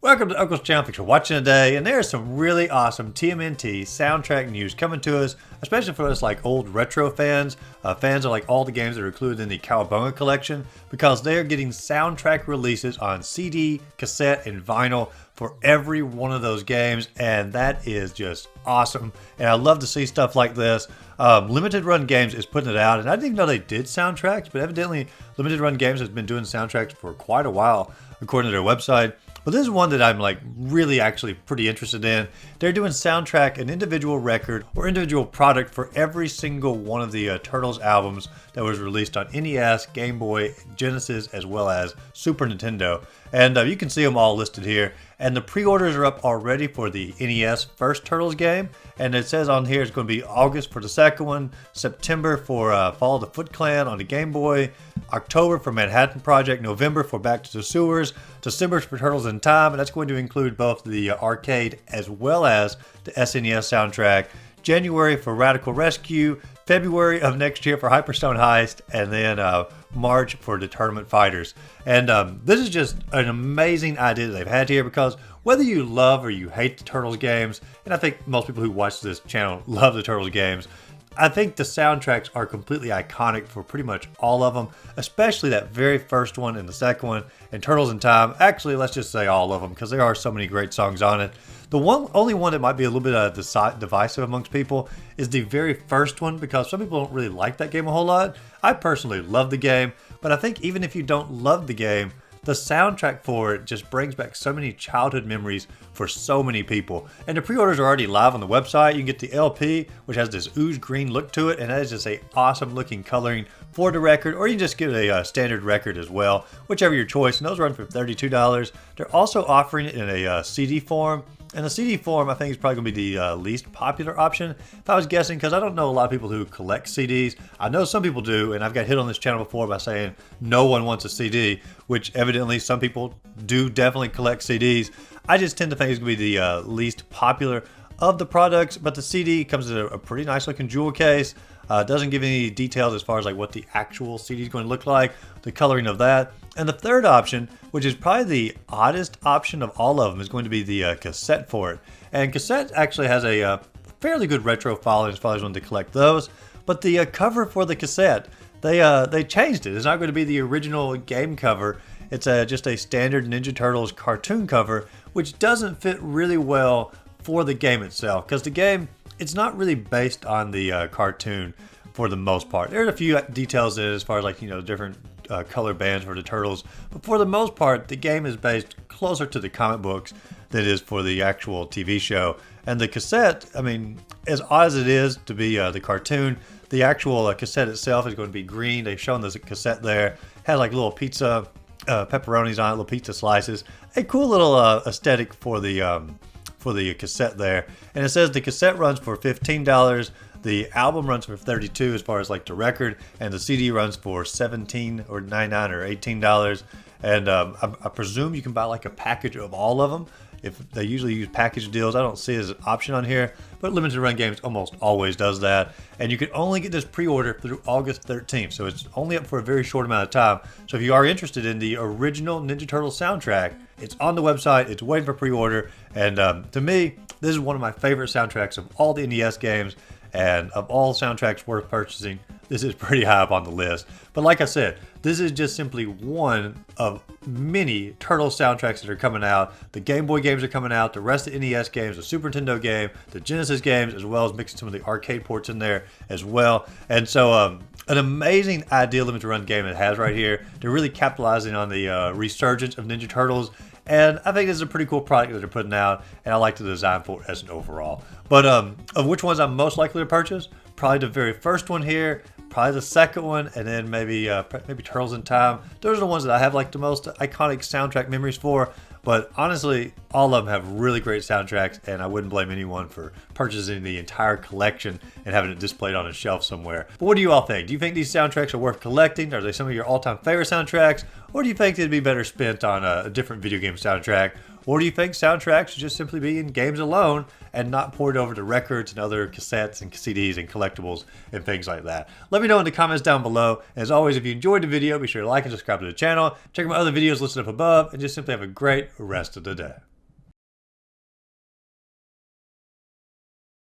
Welcome to Uncle's channel. Thanks for watching today. And there's some really awesome TMNT soundtrack news coming to us, especially for us like old retro fans, fans of like all the games that are included in the Cowabunga collection, because they are getting soundtrack releases on CD, cassette, and vinyl for every one of those games, and that is just awesome. And I love to see stuff like this. Limited Run Games is putting it out, and I didn't even know they did soundtracks, but evidently Limited Run Games has been doing soundtracks for quite a while, according to their website. But this is one that I'm like really actually pretty interested in. They're doing soundtrack, an individual record or individual product for every single one of the Turtles albums that was released on NES, Game Boy, Genesis, as well as Super Nintendo. And you can see them all listed here. And the pre-orders are up already for the NES first Turtles game. And it says on here it's going to be August for the second one, September for Fall of the Foot Clan on the Game Boy, October for Manhattan Project, November for Back to the Sewers, December for Turtles in Time, and that's going to include both the arcade as well as the SNES soundtrack, January for Radical Rescue, February of next year for Hyperstone Heist, and then March for the Tournament Fighters. And this is just an amazing idea that they've had here, because whether you love or you hate the Turtles games, and I think most people who watch this channel love the Turtles games, I think the soundtracks are completely iconic for pretty much all of them, especially that very first one and the second one, and Turtles in Time. Actually, let's just say all of them, because there are so many great songs on it. The only one that might be a little bit divisive amongst people is the very first one, because some people don't really like that game a whole lot. I personally love the game, but I think even if you don't love the game, the soundtrack for it just brings back so many childhood memories for so many people. And the pre-orders are already live on the website. You can get the LP, which has this ooze green look to it, and that is just a awesome looking coloring for the record, or you can just get a standard record as well, whichever your choice, and those run for $32. They're also offering it in a CD form. And the CD form, I think, is probably going to be the least popular option, if I was guessing, because I don't know a lot of people who collect CDs. I know some people do, and I've got hit on this channel before by saying no one wants a CD, which evidently some people do definitely collect CDs. I just tend to think it's going to be the least popular of the products, but the CD comes in a pretty nice looking jewel case. Doesn't give any details as far as like what the actual CD is going to look like, the coloring of that. And the third option, which is probably the oddest option of all of them, is going to be the cassette for it. And cassette actually has a fairly good retro following as far as when to collect those. But the cover for the cassette, they changed it. It's not going to be the original game cover. It's just a standard Ninja Turtles cartoon cover, which doesn't fit really well for the game itself, because the game, it's not really based on the cartoon for the most part. There's a few details in it as far as like, you know, different color bands for the Turtles, but for the most part the game is based closer to the comic books than it is for the actual TV show. And the cassette, I mean, as odd as it is to be the cartoon, the actual cassette itself is going to be green. They've shown this cassette there. It has like little pizza pepperonis on it, little pizza slices. A cool little aesthetic for the cassette there. And it says the cassette runs for $15. The album runs for $32 as far as like the record, and the CD runs for $17 or $99 or $18. And I presume you can buy like a package of all of them. If they usually use package deals, I don't see it as an option on here, but Limited Run Games almost always does that. And you can only get this pre-order through August 13th, so it's only up for a very short amount of time. So if you are interested in the original Ninja Turtles soundtrack, it's on the website, it's waiting for pre-order, and to me, this is one of my favorite soundtracks of all the NES games, and of all soundtracks worth purchasing, this is pretty high up on the list. But like I said, this is just simply one of many Turtle soundtracks that are coming out. The Game Boy games are coming out, the rest of the NES games, the Super Nintendo game, the Genesis games, as well as mixing some of the arcade ports in there as well. And so an amazing idea Limited Run game it has right here. They're really capitalizing on the resurgence of Ninja Turtles. And I think this is a pretty cool product that they're putting out, and I like the design for it as an overall. But of which ones I'm most likely to purchase, probably the very first one here, probably the second one, and then maybe Turtles in Time. Those are the ones that I have like the most iconic soundtrack memories for. But honestly, all of them have really great soundtracks, and I wouldn't blame anyone for purchasing the entire collection and having it displayed on a shelf somewhere. But what do you all think? Do you think these soundtracks are worth collecting? Are they some of your all-time favorite soundtracks? Or do you think they'd be better spent on a different video game soundtrack? Or do you think soundtracks should just simply be in games alone and not poured over to records and other cassettes and CDs and collectibles and things like that? Let me know in the comments down below. As always, if you enjoyed the video, be sure to like and subscribe to the channel. Check out my other videos listed up above, and just simply have a great rest of the day.